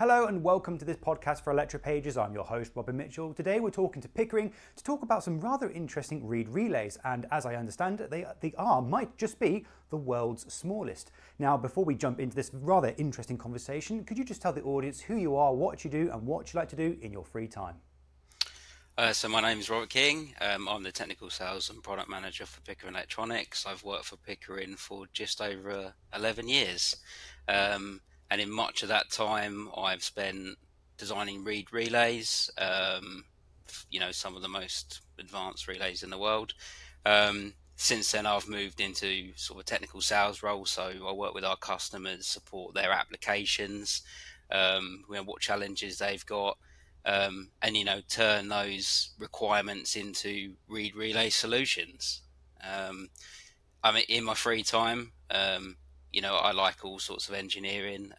Hello and welcome to this podcast for Electropages. I'm your host, Robin Mitchell. Today we're talking to Pickering to talk about some rather interesting reed relays, and as I understand it, they might just be the world's smallest. Now, before we jump into this rather interesting conversation, could you just tell the audience who you are, what you do, and what you like to do in your free time? So my name is Robert King. I'm the Technical Sales and Product Manager for Pickering Electronics. I've worked for Pickering for just over 11 years. And in much of that time, I've spent designing reed relays, some of the most advanced relays in the world. Since then, I've moved into sort of a technical sales role. So I work with our customers, support their applications, what challenges they've got. And turn those requirements into reed relay solutions. In my free time, I like all sorts of engineering.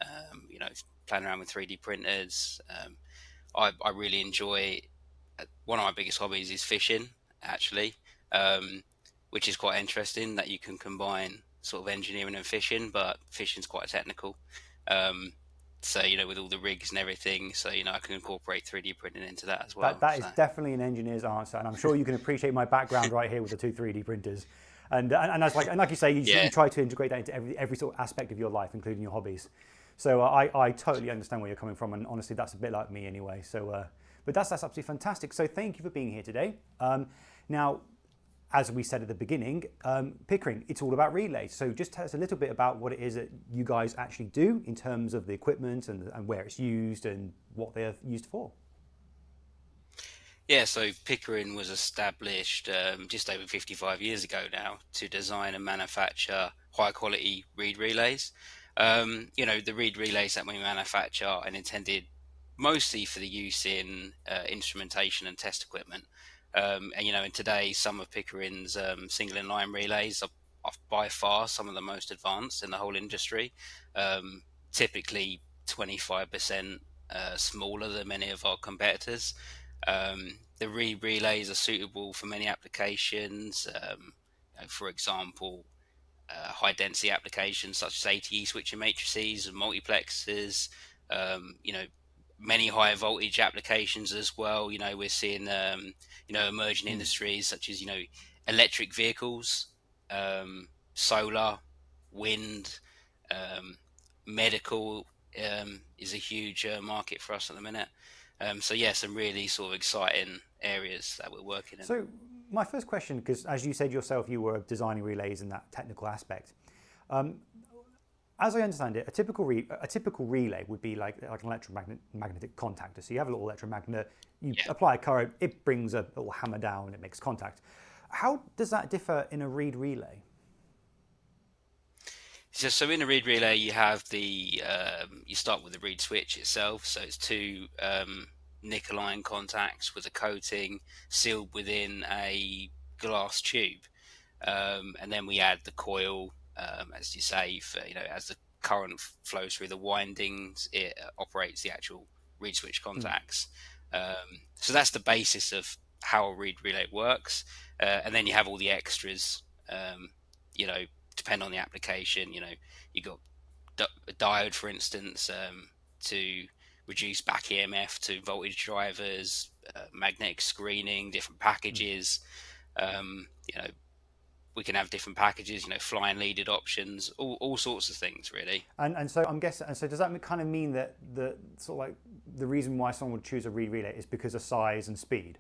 Playing around with 3D printers. I really enjoy. One of my biggest hobbies is fishing, actually, which is quite interesting that you can combine sort of engineering and fishing, but fishing's quite technical. So, with all the rigs and everything, so, I can incorporate 3D printing into that as well. That is definitely an engineer's answer, and I'm sure you can appreciate my background right here with the two 3D printers. And like you say, you try to integrate that into every sort of aspect of your life, including your hobbies. So I totally understand where you're coming from, and honestly, that's a bit like me anyway. So, but that's absolutely fantastic. So thank you for being here today. Now, as we said at the beginning, Pickering, it's all about relays. So just tell us a little bit about what it is that you guys actually do in terms of the equipment and where it's used and what they're used for. Yeah, so Pickering was established just over 55 years ago now to design and manufacture high-quality reed relays. The reed relays that we manufacture are intended mostly for the use in instrumentation and test equipment. And today, some of Pickering's single in-line relays are by far some of the most advanced in the whole industry, typically 25% smaller than many of our competitors. The reed relays are suitable for many applications, for example, high-density applications such as ATE switching matrices and multiplexers, many high voltage applications as well. We're seeing emerging industries such as electric vehicles, solar, wind, medical is a huge market for us at the minute. Some really sort of exciting areas that we're working in. So my first question, because as you said yourself, you were designing relays in that technical aspect. As I understand it, a typical relay would be like an electromagnetic contactor. So you have a little electromagnet, you apply a current, it brings a little hammer down, and it makes contact. How does that differ in a reed relay? So in a reed relay, you have you start with the reed switch itself. So it's two nickel ion contacts with a coating sealed within a glass tube. And then we add the coil, as you say, as the current flows through the windings, it operates the actual reed switch contacts. So that's the basis of how a reed relay works. And then you have all the extras, depend on the application. You got a diode, for instance, to reduce back EMF to voltage drivers, magnetic screening, different packages. We can have different packages, flying leaded options, all sorts of things, really. And so I'm guessing. And so does that kind of mean that the sort of like the reason why someone would choose a reed relay is because of size and speed?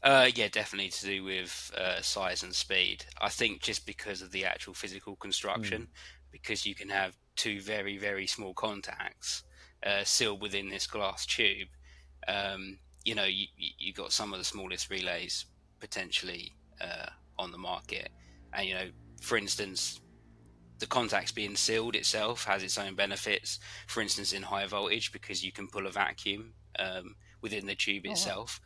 Definitely to do with size and speed. I think just because of the actual physical construction, because you can have two very, very small contacts sealed within this glass tube. You got some of the smallest relays potentially on the market, and for instance, the contacts being sealed itself has its own benefits. For instance, in high voltage, because you can pull a vacuum within the tube itself.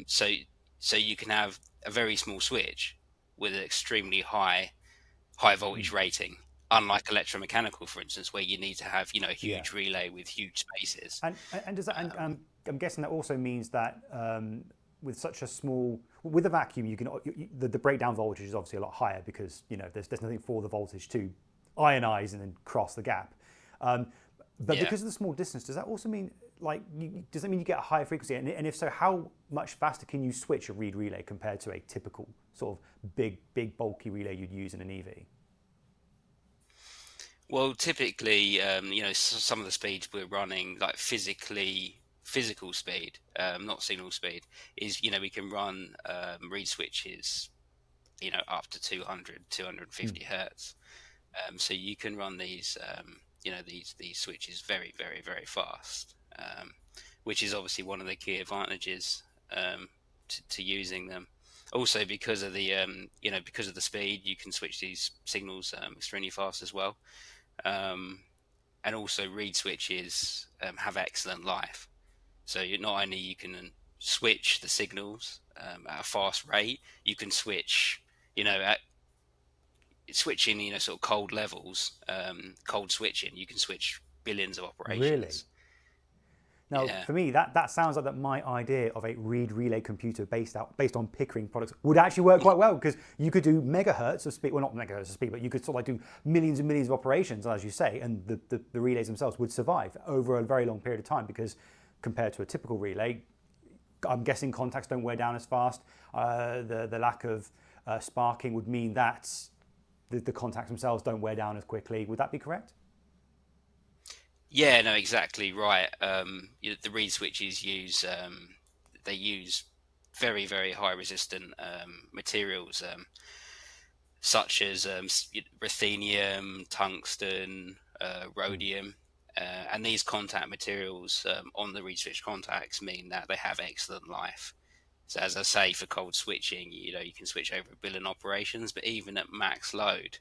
So you can have a very small switch with an extremely high voltage rating, unlike electromechanical, for instance, where you need to have a huge relay with huge spaces. And does that? I'm guessing that also means that with a vacuum, you can the breakdown voltage is obviously a lot higher because there's nothing for the voltage to ionize and then cross the gap. But because of the small distance, does that also mean does that mean you get a higher frequency? And if so, how much faster can you switch a reed relay compared to a typical sort of big bulky relay you'd use in an EV? Well, typically, some of the speeds we're running, like physical speed, not signal speed, is, we can run reed switches, up to 200, 250 hertz. So you can run these, these switches very, very, very fast, which is obviously one of the key advantages to using them. Also, because of the, because of the speed, you can switch these signals extremely fast as well. And also reed switches have excellent life. So not only you can switch the signals at a fast rate, you can switch, at switching, sort of cold levels, cold switching, you can switch billions of operations. Really? Now, for me, that sounds like that my idea of a reed relay computer based on Pickering products would actually work quite well, because you could do megahertz of speed. Well, not megahertz of speed, but you could sort of do millions and millions of operations, as you say, and the relays themselves would survive over a very long period of time, because compared to a typical relay, I'm guessing contacts don't wear down as fast. The lack of sparking would mean that the contacts themselves don't wear down as quickly. Would that be correct? Yeah, no, exactly right. The reed switches use very, very high resistant materials, such as ruthenium, tungsten, rhodium, and these contact materials on the reed switch contacts mean that they have excellent life. So as I say, for cold switching, you can switch over 1 billion operations, but even at max load,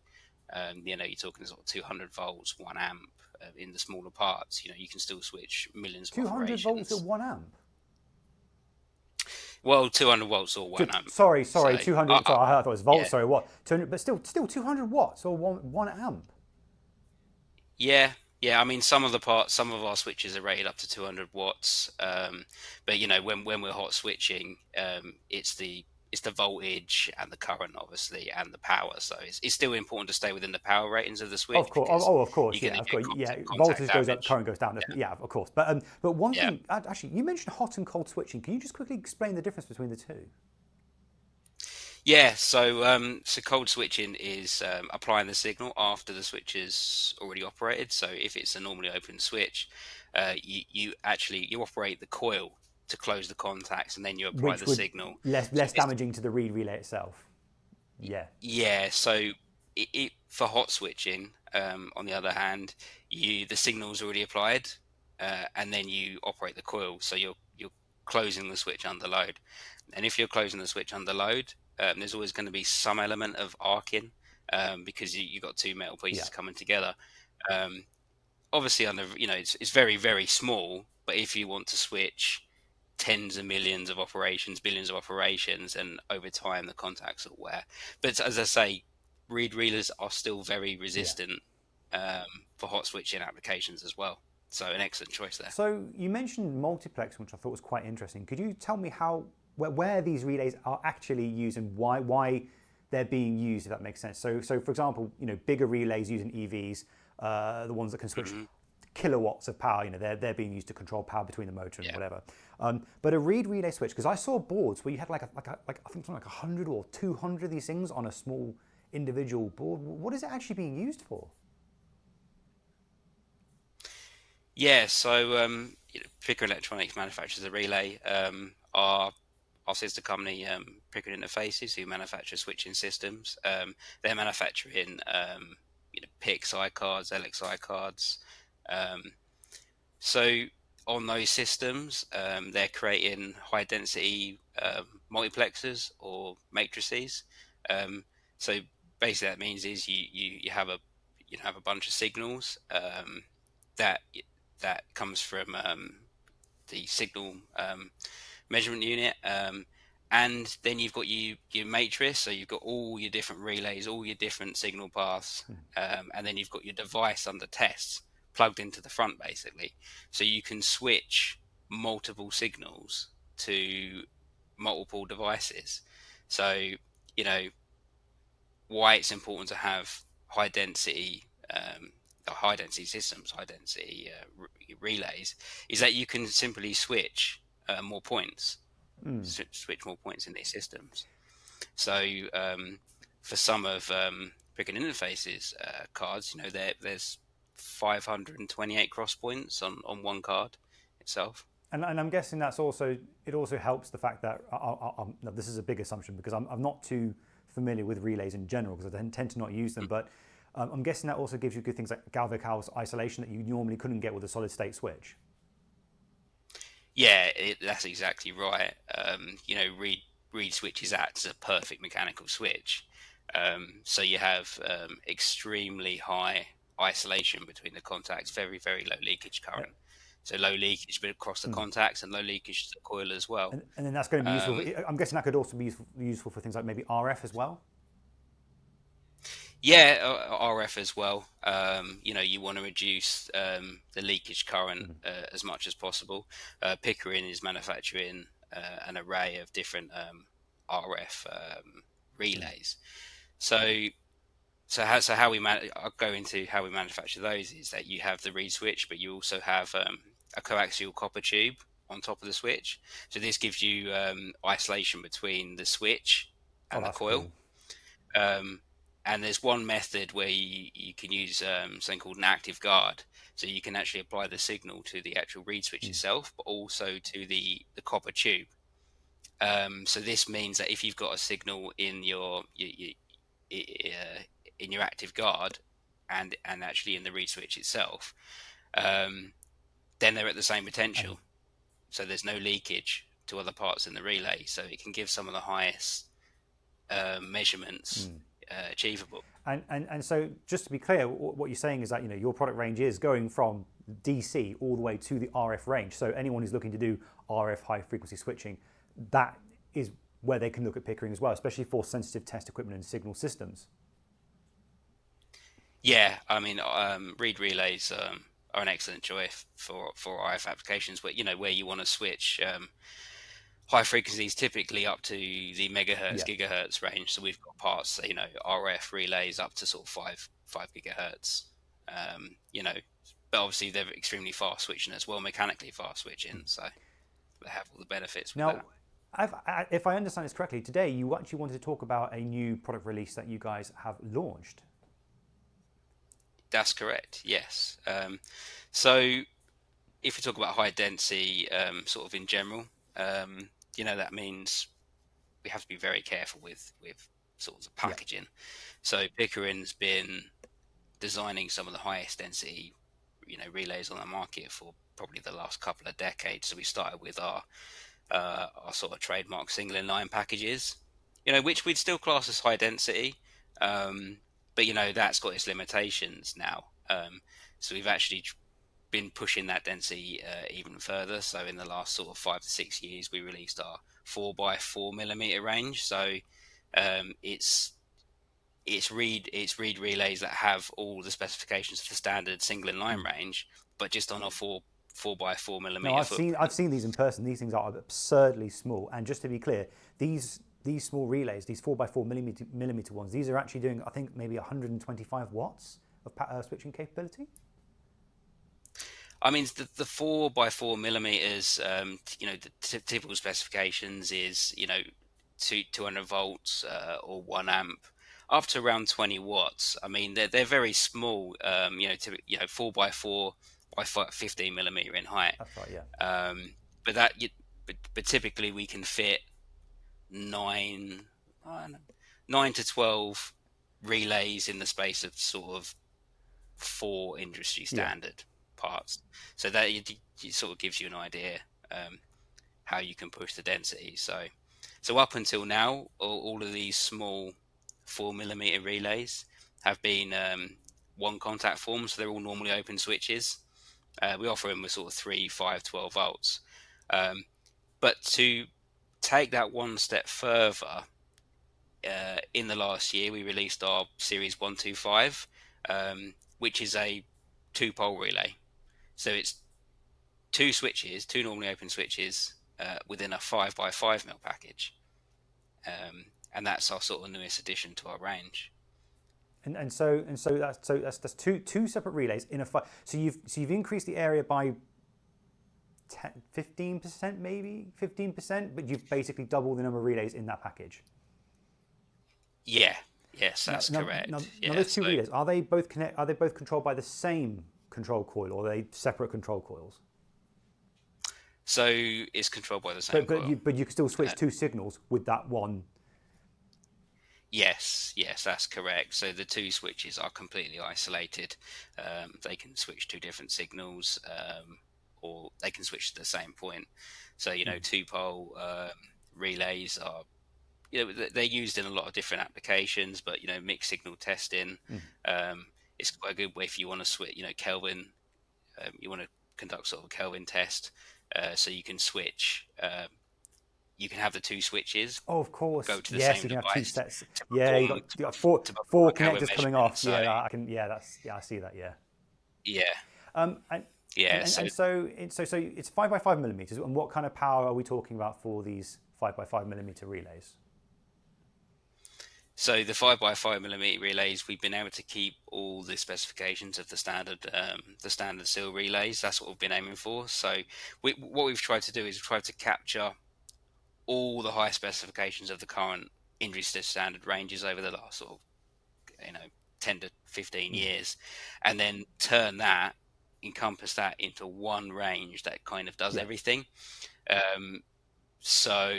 you're talking sort of 200 volts, 1 amp. In the smaller parts, you can still switch millions of 200 volts at 1 amp? Well, 200 volts or 1 amp. Sorry, 200. Sorry, I thought it was volts. Yeah. Sorry, what? 200, but still 200 watts or 1 amp. Yeah. I mean, some of our switches are rated up to 200 watts. But when we're hot switching, it's the voltage and the current, obviously, and the power. So it's still important to stay within the power ratings of the switch. Of course, of course, yeah, of course, yeah. Voltage goes up, current goes down. Yeah, of course. But one thing, actually, you mentioned hot and cold switching. Can you just quickly explain the difference between the two? Yeah, so cold switching is applying the signal after the switch is already operated. So if it's a normally open switch, you operate the coil to close the contacts, and then you apply the signal. Less damaging to the reed relay itself. Yeah. Yeah. So for hot switching, on the other hand, the signal's already applied, and then you operate the coil. So you're closing the switch under load, and if you're closing the switch under load, there's always going to be some element of arcing, because you've got two metal pieces coming together. Obviously, it's very, very small. But if you want to switch tens of millions of operations, billions of operations, and over time the contacts will wear. But as I say, reed relays are still very resistant for hot switching applications as well. So an excellent choice there. So you mentioned multiplex, which I thought was quite interesting. Could you tell me where these relays are actually used and why they're being used, if that makes sense? So for example, bigger relays using EVs, the ones that can switch kilowatts of power, they're being used to control power between the motor and whatever. But a reed relay switch, because I saw boards where you had I think something like 100 or 200 of these things on a small individual board. What is it actually being used for? Yeah, so Pickering Electronics manufactures a relay. Our sister company, Pickering Interfaces, who manufacture switching systems, they're manufacturing PIC SI cards, LXI cards. So on those systems, they're creating high density multiplexers or matrices. So basically, that means is you have a bunch of signals that comes from the signal measurement unit, and then you've got your matrix. So you've got all your different relays, all your different signal paths, and then you've got your device under test plugged into the front, basically. So you can switch multiple signals to multiple devices. So why it's important to have high density high density systems, high density relays, is that you can simply switch more points, switch more points in these systems. So for some of Pickering Interfaces cards, there's 528 cross points on one card itself. And I'm guessing it also helps the fact that no, this is a big assumption because I'm not too familiar with relays in general because I tend to not use them. But I'm guessing that also gives you good things like galvanic isolation that you normally couldn't get with a solid state switch. Yeah, that's exactly right. Reed switches act as a perfect mechanical switch. So you have extremely high isolation between the contacts, very, very low leakage current. So low leakage across the contacts and low leakage to the coil as well. And then that's going to be useful. I'm guessing that could also be useful for things like maybe RF as well. Yeah, RF as well. You want to reduce the leakage current as much as possible. Pickering is manufacturing an array of different RF relays. I'll go into how we manufacture those is that you have the reed switch, but you also have a coaxial copper tube on top of the switch. So this gives you isolation between the switch and the coil. Cool. And there's one method where you can use something called an active guard. So you can actually apply the signal to the actual reed switch itself, but also to the copper tube. So this means that if you've got a signal in your active guard and actually in the reed switch itself, then they're at the same potential. So there's no leakage to other parts in the relay. So it can give some of the highest measurements achievable. And so just to be clear, what you're saying is that your product range is going from DC all the way to the RF range. So anyone who's looking to do RF high frequency switching, that is where they can look at Pickering as well, especially for sensitive test equipment and signal systems. Yeah, I mean, reed relays are an excellent choice for RF applications, where you want to switch high frequencies, typically up to the megahertz, gigahertz range. So we've got parts, RF relays up to sort of 5 gigahertz. But obviously they're extremely fast switching as well, mechanically fast switching. So they have all the benefits with that. If I understand this correctly, today you actually wanted to talk about a new product release that you guys have launched. That's correct, yes. So if we talk about high density sort of in general, that means we have to be very careful with sort of the packaging. Yeah. So Pickering's been designing some of the highest density, relays on the market for probably the last couple of decades. So we started with our sort of trademark single inline packages, which we'd still class as high density, but that's got its limitations now. So we've actually been pushing that density even further. So in the last sort of 5 to 6 years, we released our 4x4 millimeter range. So it's reed relays that have all the specifications for the standard single inline range, but just on a 4x4 millimeter. No, I've seen these in person. These things are absurdly small. And just to be clear, these small relays, these 4x4 millimeter ones, these are actually doing, I think, maybe 125 watts of switching capability. I mean, the 4x4 millimeters, the typical specifications is, 200 volts or 1 amp, up to around 20 watts. I mean, they're very small, 4x4 by 15 millimeter in height. That's right, yeah. But typically we can fit 9 to 12 relays in the space of sort of 4 industry standard parts. So that it sort of gives you an idea how you can push the density. So up until now, all of these small 4 millimeter relays have been one contact form, so they're all normally open switches. We offer them with sort of 3, 5, 12 volts. But to take that one step further, in the last year, we released our Series 125, which is a 2-pole relay. So it's 2 switches, 2 normally open switches, within a 5x5 mil package. And that's our sort of newest addition to our range. that's two separate relays in a so you've increased the area by 15%, maybe 15%, but you've basically doubled the number of relays in that package. Yeah. Yes, that's correct. Now those two relays, are they both controlled by the same control coil, or are they separate control coils? So it's controlled by the same coil. But you can still switch two signals with that one. Yes, that's correct. So the two switches are completely isolated. They can switch two different signals, or they can switch to the same point. So, two-pole relays are, they're used in a lot of different applications, but, mixed signal testing, it's quite a good way if you want to switch, Kelvin, you want to conduct sort of a Kelvin test, so you can switch, you can have the two switches. Oh, of course. Go to the same you can device. Have two sets. You got four connectors coming off. So, I see that. Yeah. Yeah. So it's 5x5 millimeters. And what kind of power are we talking about for these 5x5 millimeter relays? So the 5x5 millimeter relays, we've been able to keep all the specifications of the standard SIL relays. That's what we've been aiming for. So what we've tried to do is we've tried to capture all the high specifications of the current industry standard ranges over the last sort of 10 to 15 years, and then encompass that into one range that kind of does everything. So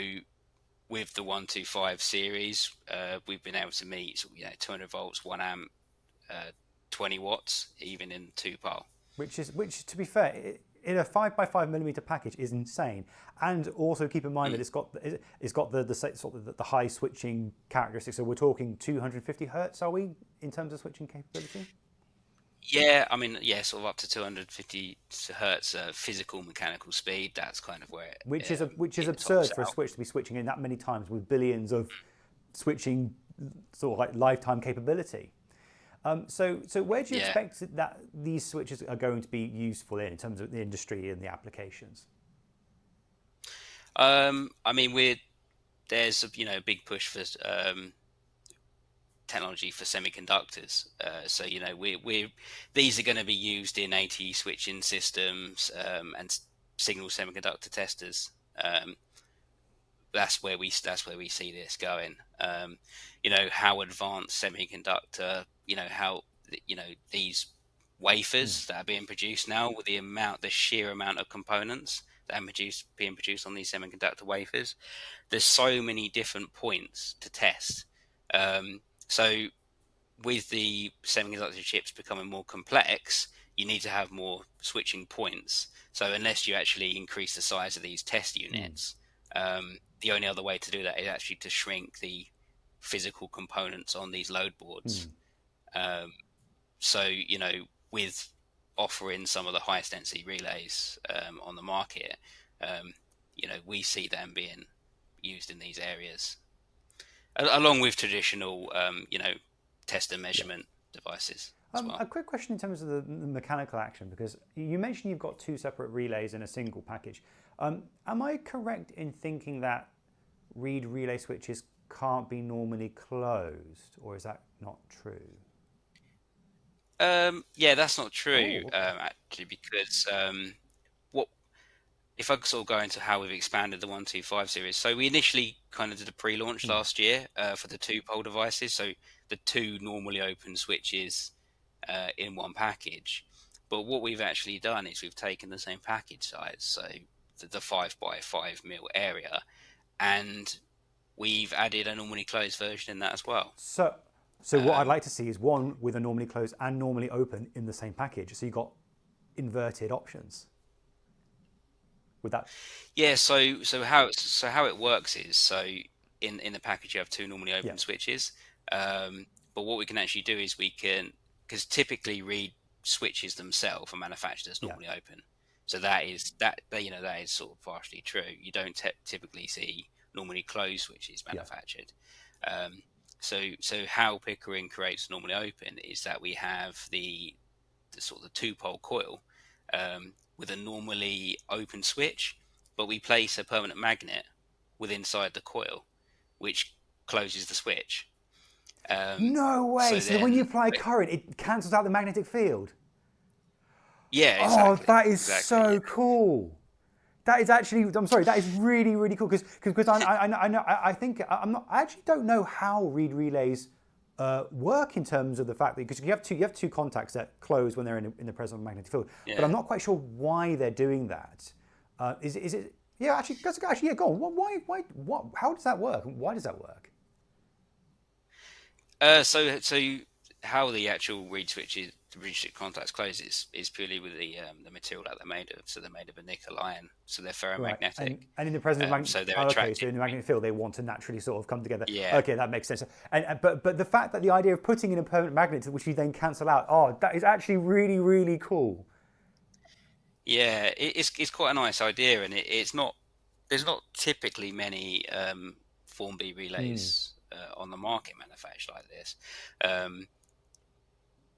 with the 125 series, we've been able to meet 200 volts, 1 amp, 20 watts, even in two-pole. Which to be fair, in a 5x5 millimeter package is insane. And also keep in mind that it's got the high switching characteristics. So we're talking 250 hertz, are we, in terms of switching capability? Yeah, sort of up to 250 hertz physical mechanical speed. That's kind of where which is absurd for a switch to be switching in that many times with billions of switching sort of like lifetime capability. So where do you expect that these switches are going to be useful in terms of the industry and the applications? There's a big push for technology for semiconductors. So these are going to be used in AT switching systems and signal semiconductor testers. That's where we see this going. How advanced semiconductor, how these wafers that are being produced now, with the sheer amount of components that are being produced on these semiconductor wafers, there's so many different points to test. So with the semiconductor chips becoming more complex, you need to have more switching points. So unless you actually increase the size of these test units, the only other way to do that is actually to shrink the physical components on these load boards. So, with offering some of the highest density relays on the market, we see them being used in these areas, along with traditional, test and measurement devices as well. A quick question in terms of the mechanical action, because you mentioned you've got two separate relays in a single package. Am I correct in thinking that reed relay switches can't be normally closed, or is that not true? Yeah, that's not true, actually, because if I sort of go into how we've expanded the 125 series. So we initially kind of did a pre-launch last year for the two-pole devices, so the two normally open switches in one package. But what we've actually done is we've taken the same package size, so the 5x5 mil area, and we've added a normally closed version in that as well. So what I'd like to see is one with a normally closed and normally open in the same package. So you've got inverted options. With that? Yeah. So how it works is, so in the package you have two normally open switches. But what we can actually do is because typically reed switches themselves are manufactured as normally open. So that is sort of partially true. You don't typically see normally closed switches manufactured. So how Pickering creates normally open is that we have the sort of the two-pole coil with a normally open switch, but we place a permanent magnet inside the coil, which closes the switch. No way. So when you apply but, current, it cancels out the magnetic field. yeah, Oh, exactly. that is Exactly, so yeah. cool. That is actually, I'm sorry, that is really, really cool because I think I actually don't know how reed relays work in terms of the fact that because you have two contacts that close when they're in the presence of a magnetic field, but I'm not quite sure why they're doing that. Is it? Yeah, actually, yeah, go on. What? How does that work? Why does that work? So how the actual reed switches, the reed switch contacts close is purely with the material that they're made of. So they're made of a nickel ion. So they're Right, ferromagnetic. and in the presence of magnet, So they're okay, so attracted. in the magnetic field, they want to naturally sort of come together. Yeah. Okay, that makes sense. But the fact that the idea of putting in a permanent magnet which you then cancel out, that is actually really, really cool. Yeah, it's quite a nice idea, and it's not. There's not typically many Form B relays on the market manufactured like this.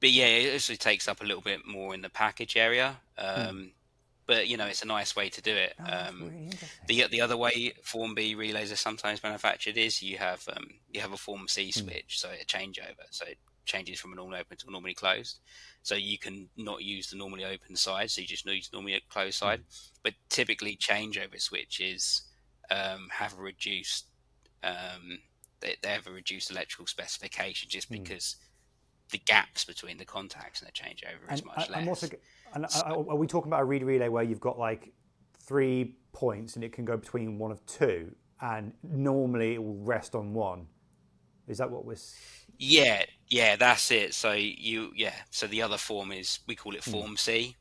But yeah, it actually takes up a little bit more in the package area. But it's a nice way to do it. That's really interesting. The other way Form B relays are sometimes manufactured is you have a Form C switch, so a changeover. So it changes from a normally open to a normally closed. So you can not use the normally open side, so you just use the normally closed side. But typically changeover switches have a reduced they have a reduced electrical specification just because the gaps between the contacts and the changeover is much less. Are we talking about a reed relay where you've got like 3 points and it can go between one of two, and normally it will rest on one? Is that what we're? Yeah, that's it. So so the other form is, we call it Form C,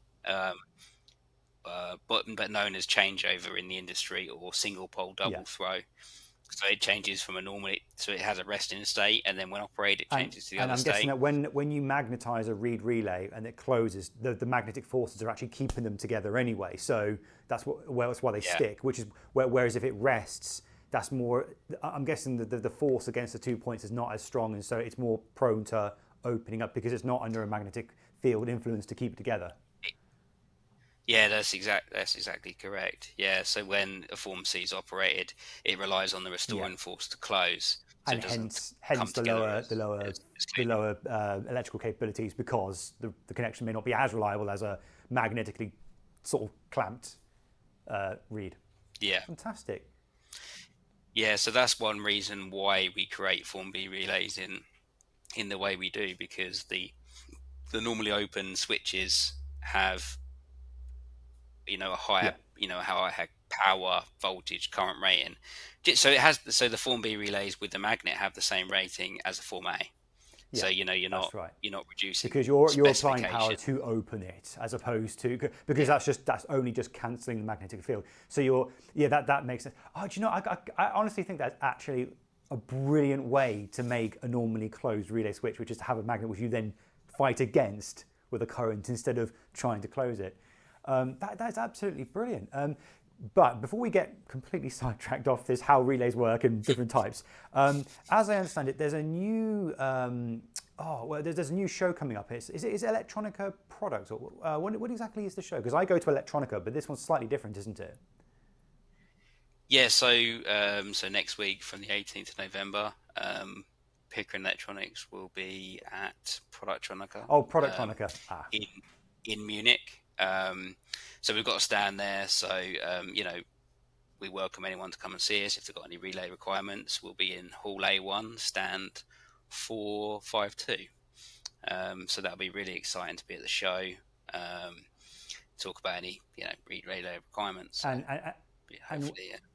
but known as changeover in the industry, or single pole double throw. So it changes from so it has a resting state, and then when operated, it changes to the other state. And I'm guessing that when you magnetize a reed relay and it closes, the magnetic forces are actually keeping them together anyway. So that's why they stick. Which is whereas if it rests, that's more. I'm guessing the force against the 2 points is not as strong, and so it's more prone to opening up because it's not under a magnetic field influence to keep it together. Yeah, that's exactly correct. Yeah, so when a Form C is operated, it relies on the restoring force to close, so and hence the lower electrical capabilities, because the connection may not be as reliable as a magnetically sort of clamped reed. Yeah. Fantastic. Yeah, so that's one reason why we create Form B relays in the way we do, because the normally open switches have a higher higher power, voltage, current rating. So the Form B relays with the magnet have the same rating as a Form A. Yeah, so you're not right. you're not reducing, because you're applying power to open it, as opposed to, because that's only just cancelling the magnetic field. So that makes sense. Oh, do you know? I honestly think that's actually a brilliant way to make a normally closed relay switch, which is to have a magnet which you then fight against with a current instead of trying to close it. That's absolutely brilliant. But before we get completely sidetracked off this, how relays work and different types, as I understand it, there's a new there's a new show coming up. Is it Electronica Products, or what exactly is the show? Because I go to Electronica, but this one's slightly different, isn't it? Yeah. So next week, from the 18th of November, Pickering Electronics will be at Productronica. Oh, Productronica. In Munich. So we've got a stand there. So we welcome anyone to come and see us if they've got any relay requirements. We'll be in Hall A1, stand 452. So that'll be really exciting to be at the show. Talk about any relay requirements. And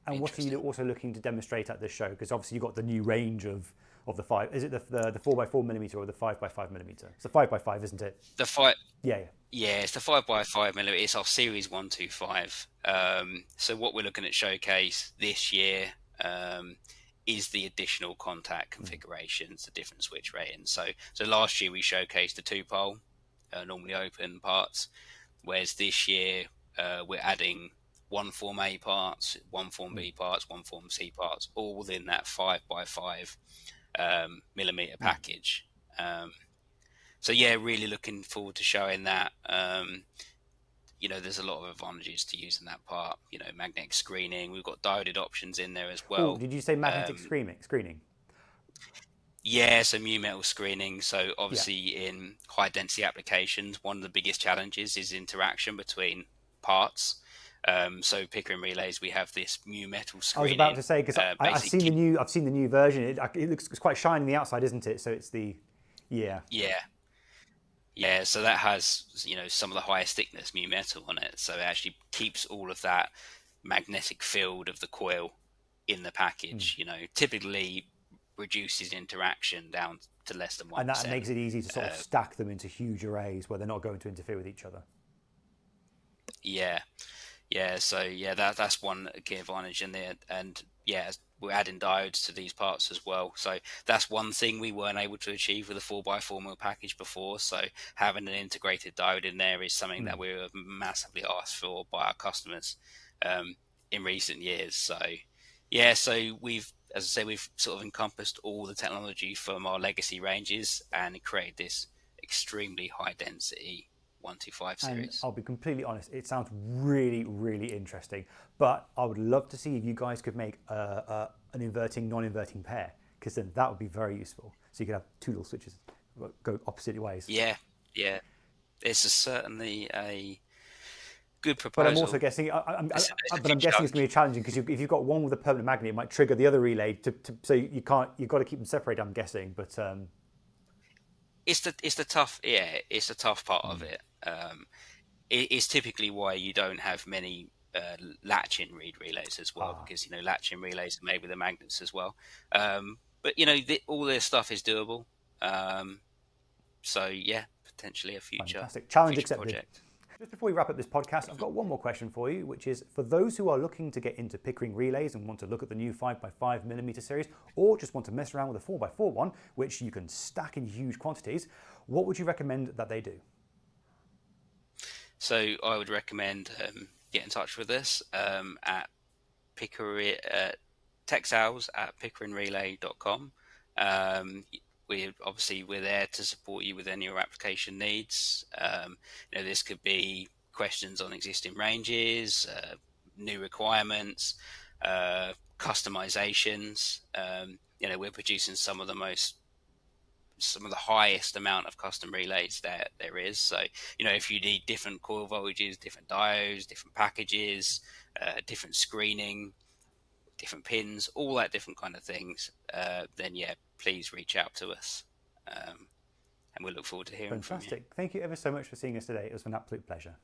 what are you also looking to demonstrate at this show? Because obviously you've got the new range of the 5. Is it the 4x4mm or the 5x5mm? It's the 5x5, isn't it? The 5. Yeah, it's the 5x5mm. It's our Series 125. So what we're looking at showcase this year is the additional contact configurations, the different switch ratings. So last year we showcased the 2-pole, normally open parts, whereas this year we're adding one Form A parts, one Form B parts, one Form C parts, all within that 5x5 millimeter package. So really looking forward to showing that. There's a lot of advantages to using that part. Magnetic screening. We've got dioded options in there as well. Did you say magnetic screening? Yeah, so mu metal screening. So Yeah. obviously in high density applications, one of the biggest challenges is interaction between parts. So Pickering relays, we have this mu metal I was about to screening. say because Basically, I've seen the new version. It looks it's quite shiny on the outside, isn't it? So it's the yeah. yeah, yeah. So that has some of the highest thickness mu metal on it. So it actually keeps all of that magnetic field of the coil in the Mm. package. Typically reduces interaction down to less than one And that percent. makes it easy to sort of stack them into huge arrays where they're not going to interfere with each other. Yeah. Yeah, so yeah, that's one key advantage in there, and yeah, we're adding diodes to these parts as well. So that's one thing we weren't able to achieve with a 4x4 mil package before. So having an integrated diode in there is something that Mm. we were massively asked for by our customers in recent years. So yeah, so as I say, we've sort of encompassed all the technology from our legacy ranges and created this extremely high density 125 And series. I'll be completely honest, it sounds really, really interesting. But I would love to see if you guys could make an inverting, non-inverting pair, because then that would be very useful. So you could have two little switches go opposite ways. Yeah, yeah. Certainly a good But I'm also proposal. guessing, It's a but few I'm guessing it's going to challenge. be challenging because if you've got one with a permanent magnet, it might trigger the other relay. So you can't. You've got to keep them separated. I'm guessing, but It's the tough part of it. It's typically why you don't have many latch-in read relays as well, ah, because latch-in relays are made with the magnets as well. But all this stuff is doable. Um, so yeah, potentially a fantastic challenge future accepted. project. Just before we wrap up this podcast, I've got one more question for you, which is for those who are looking to get into Pickering relays and want to look at the new 5x5mm series, or just want to mess around with a 4x4 one, which you can stack in huge quantities, what would you recommend that they do? So I would recommend get in touch with us at Pickering tech sales at pickeringrelay.com. We're there to support you with any of your application needs. This could be questions on existing ranges, new requirements, customizations. We're producing some of the highest amount of custom relays that there is. So, if you need different coil voltages, different diodes, different packages, different screening, different pins, all that different kind of things, then yeah, please reach out to us. And we'll look forward to hearing from you. Fantastic. Thank you ever so much for seeing us today. It was an absolute pleasure.